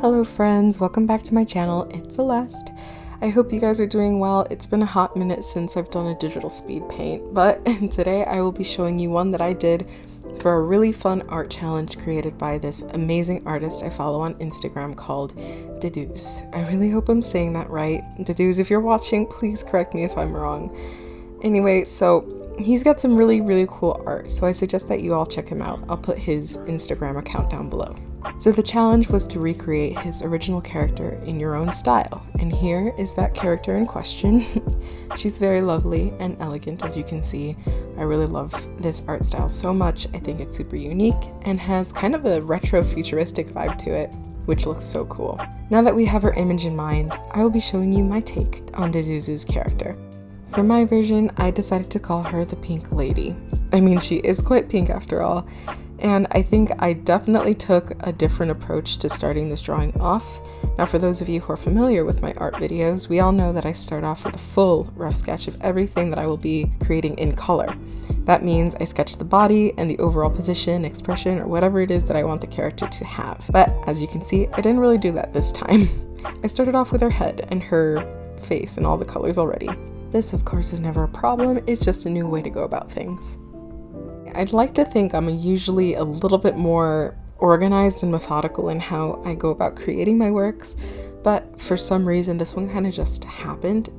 Hello friends, welcome back to my channel. It's Celeste. I hope you guys are doing well. It's been a hot minute since I've done a digital speed paint, but today I will be showing you one that I did for a really fun art challenge created by this amazing artist I follow on Instagram called Dédouze. I really hope I'm saying that right. Dédouze, if you're watching, please correct me if I'm wrong. Anyway, so he's got some really cool art, so I suggest that you all check him out. I'll put his Instagram account down below. So the challenge was to recreate his original character in your own style, and here is that character in question. She's very lovely and elegant, as you can see. I really love this art style so much. I think it's super unique and has kind of a retro futuristic vibe to it, which looks so cool. Now that we have her image in mind, I will be showing you my take on Dédouze's character. For my version, I decided to call her the Pink Lady. I mean, she is quite pink after all. And I think I definitely took a different approach to starting this drawing off. Now, for those of you who are familiar with my art videos, we all know that I start off with a full rough sketch of everything that I will be creating in color. That means I sketch the body and the overall position, expression, or whatever it is that I want the character to have. But as you can see, I didn't really do that this time. I started off with her head and her face and all the colors already. This, of course, is never a problem. It's just a new way to go about things. I'd like to think I'm usually a little bit more organized and methodical in how I go about creating my works, but for some reason this one kind of just happened.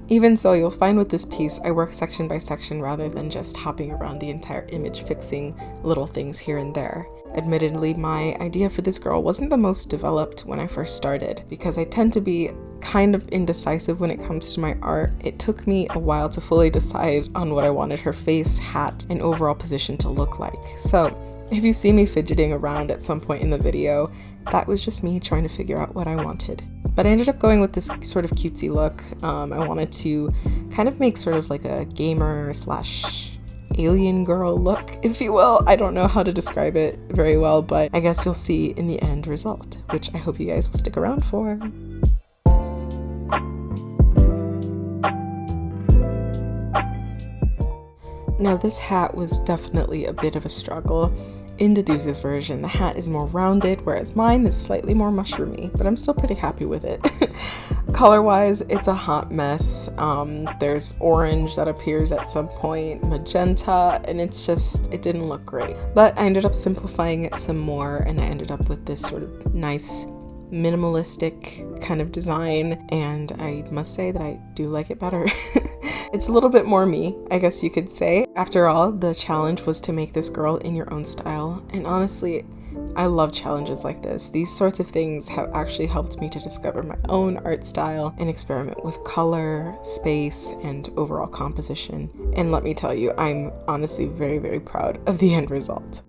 Even so, you'll find with this piece I work section by section rather than just hopping around the entire image fixing little things here and there. Admittedly, my idea for this girl wasn't the most developed when I first started, because I tend to be kind of indecisive when it comes to my art. It took me a while to fully decide on what I wanted her face, hat, and overall position to look like. So if you see me fidgeting around at some point in the video, that was just me trying to figure out what I wanted. But I ended up going with this sort of cutesy look. I wanted to kind of make sort of like a gamer slash alien girl look, if you will. I don't know how to describe it very well, but I guess you'll see in the end result, which I hope you guys will stick around for. Now, this hat was definitely a bit of a struggle. In Dédouze's version, the hat is more rounded, whereas mine is slightly more mushroomy, but I'm still pretty happy with it. Color-wise, it's a hot mess. There's orange that appears at some point, magenta, and it didn't look great. But I ended up simplifying it some more, and I ended up with this sort of nice minimalistic kind of design, and I must say that I do like it better. It's a little bit more me, I guess you could say. After all, the challenge was to make this girl in your own style, and honestly, I love challenges like this. These sorts of things have actually helped me to discover my own art style and experiment with color, space, and overall composition. And let me tell you, I'm honestly very proud of the end result.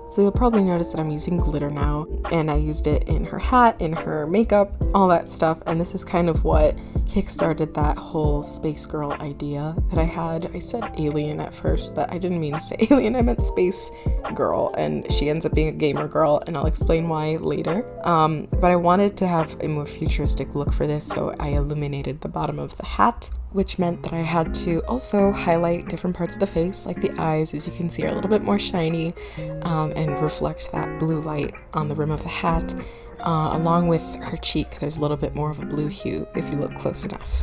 So you'll probably notice that I'm using glitter now, and I used it in her hat, in her makeup, all that stuff, and this is kind of what kickstarted that whole space girl idea that I had. I said alien at first, but I didn't mean to say alien, I meant space girl, and she ends up being a gamer girl, and I'll explain why later. But I wanted to have a more futuristic look for this, so I illuminated the bottom of the hat, which meant that I had to also highlight different parts of the face, like the eyes, as you can see, are a little bit more shiny, and reflect that blue light on the rim of the hat. Along with her cheek, there's a little bit more of a blue hue if you look close enough.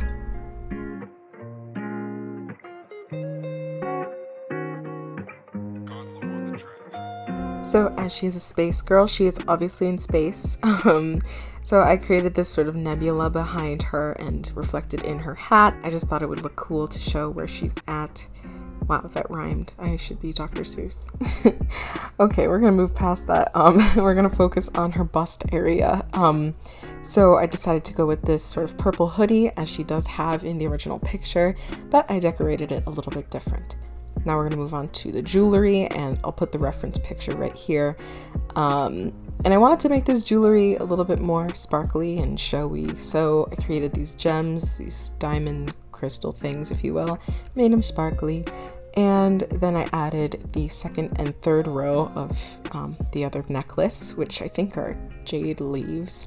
So as she is a space girl, she is obviously in space. So I created this sort of nebula behind her and reflected in her hat. I just thought it would look cool to show where she's at. Wow, that rhymed. I should be Dr. Seuss. Okay, we're gonna move past that. We're gonna focus on her bust area. So I decided to go with this sort of purple hoodie, as she does have in the original picture, but I decorated it a little bit different. Now we're going to move on to the jewelry, and I'll put the reference picture right here. And I wanted to make this jewelry a little bit more sparkly and showy, so I created these gems, these diamond crystal things, if you will, made them sparkly. And then I added the second and third row of the other necklace, which I think are jade leaves.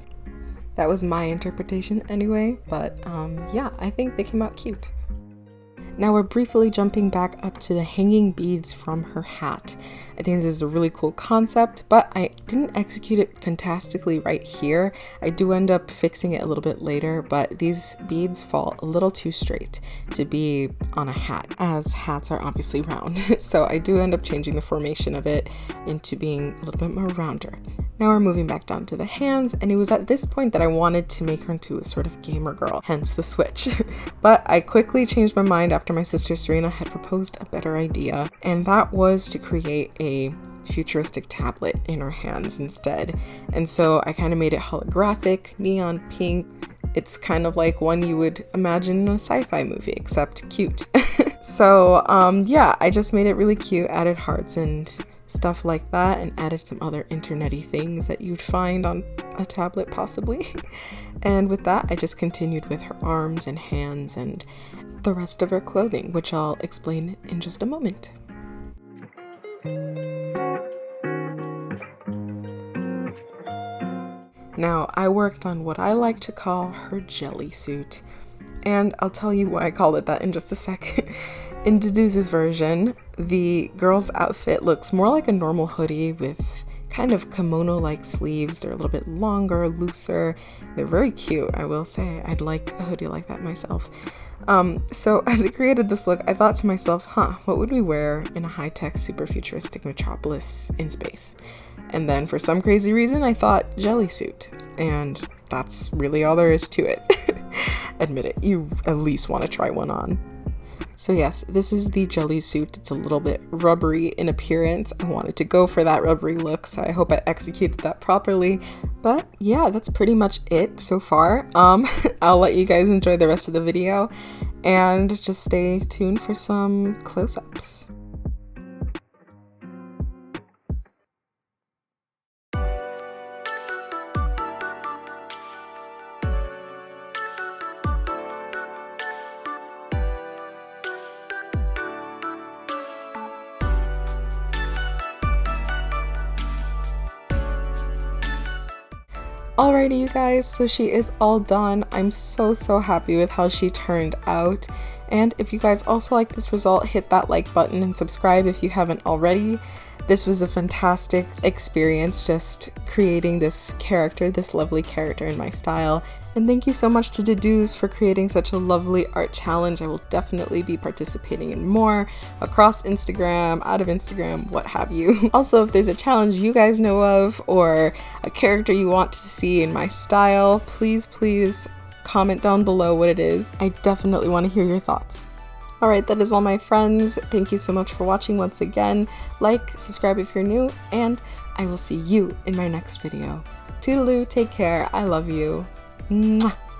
That was my interpretation anyway, but yeah, I think they came out cute. Now we're briefly jumping back up to the hanging beads from her hat. I think this is a really cool concept, but I didn't execute it fantastically right here. I do end up fixing it a little bit later, but these beads fall a little too straight to be on a hat, as hats are obviously round. So I do end up changing the formation of it into being a little bit more rounder. Now we're moving back down to the hands, and it was at this point that I wanted to make her into a sort of gamer girl, hence the switch. But I quickly changed my mind after my sister Serena had proposed a better idea, and that was to create a futuristic tablet in her hands instead. And so I kind of made it holographic, neon pink. It's kind of like one you would imagine in a sci-fi movie, except cute. So yeah, I just made it really cute, added hearts and stuff like that, and added some other internety things that you'd find on a tablet possibly. And with that, I just continued with her arms and hands and the rest of her clothing, which I'll explain in just a moment. Now, I worked on what I like to call her jelly suit, and I'll tell you why I called it that in just a sec. In Dédouze's version, the girl's outfit looks more like a normal hoodie with kind of kimono-like sleeves. They're a little bit longer, looser. They're very cute, I will say. I'd like a hoodie like that myself. So as I created this look, I thought to myself, what would we wear in a high-tech, super futuristic metropolis in space? And then for some crazy reason, I thought jelly suit. And that's really all there is to it. Admit it, you at least want to try one on. So yes, this is the jelly suit. It's a little bit rubbery in appearance. I wanted to go for that rubbery look, so I hope I executed that properly. But yeah, that's pretty much it so far. I'll let you guys enjoy the rest of the video and just stay tuned for some close-ups. Alrighty, you guys, so she is all done. I'm so happy with how she turned out. And if you guys also like this result, hit that like button and subscribe if you haven't already. This was a fantastic experience just creating this character, this lovely character in my style. And thank you so much to Dédouze for creating such a lovely art challenge. I will definitely be participating in more across Instagram, out of Instagram, what have you. Also, if there's a challenge you guys know of or a character you want to see in my style, please comment down below what it is. I definitely want to hear your thoughts. Alright, that is all my friends. Thank you so much for watching once again. Like, subscribe if you're new, and I will see you in my next video. Toodleoo, take care, I love you. Mwah.